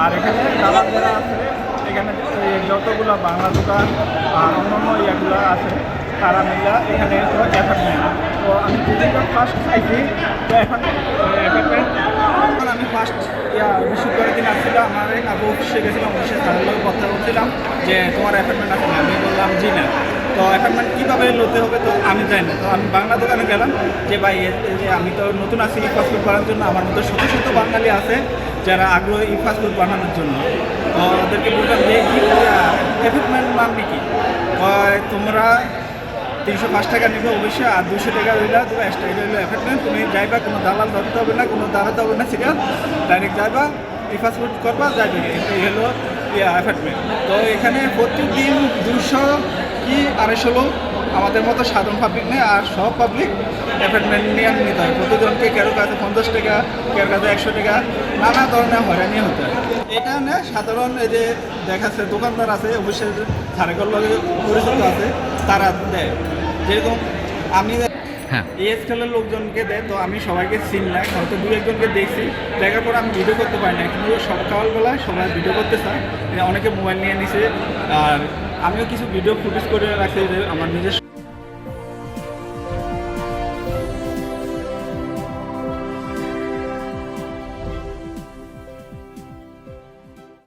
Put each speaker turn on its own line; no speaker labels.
আর এখানে দালাল যারা আছে, এখানে যতগুলো বাংলা দোকান আর অন্যান্য ইয়েগুলো আছে তারা মিলে এখানে অ্যাপার্টমেন্ট। তো আমি দুদিনকার ফার্স্ট খাইছি। তো এখন অ্যাপার্টমেন্ট আমি ফার্স্ট বিশ্ববিদ্যালয়ের দিন আসছিলাম, আমার আগে অফিসে গেছিলাম, অফিসে স্যারের লোক কথা বলছিলাম যে তোমার অ্যাপার্টমেন্ট আছে না? আমি বললাম জি না। তো অ্যাপার্টমেন্ট কীভাবে লোতে হবে তো আমি জানি না। তো আমি বাংলা দোকানে গেলাম যে ভাই যে আমি তো নতুন আছি ই ফাস্টফুড বানানোর জন্য, আমার মধ্যে শত শত বাঙালি আছে যারা আগ্রহী ই ফাস্টফুড বানানোর জন্য। তো ওদেরকে বললাম যে অ্যাপার্টমেন্ট মানে কি? তোমরা 305 টাকা নেবে অবশ্যই, আর 200 টাকা ওইটা দেবে এক্সট্রা। এটা হলো অ্যাপার্টমেন্ট। তুমি যাইবা, কোনো দালাল ধরতে হবে না, কোনো দাঁড়াতে হবে না, সেটা ডাইরেক্ট যাইবা, ই ফাস্টফুড করবা, যাইবে। এই হলো অ্যাপার্টমেন্ট। তো এখানে প্রতিদিন 200 কি 250 লোক আমাদের মতো সাধারণ পাবলিক নেই, আর সব পাবলিক অ্যাপার্টমেন্ট নিয়ে নিতে হয়। প্রতিজনকে কারো কাছে 50 টাকা, কারো কাছে 100 টাকা, নানা ধরনের হয়রানি হতে হয়। এটা না সাধারণ এই যে দেখাচ্ছে দোকানদার আছে, অবশ্যই সারেকল পরিচিত আছে, তারা দেয়। যেরকম আমি এই স্কেলের লোকজনকে দেয়, তো আমি সবাইকে চিনি না, হয়তো দু একজনকে দেখছি, দেখার পর আমি ভিডিও করতে পারি না। কিন্তু সকালবেলায় সবাই ভিডিও করতে চায়, অনেকে মোবাইল নিয়ে নিছে, আর আমিও কিছু ভিডিও ফুটেজ করে রাখছি যে আমার নিজের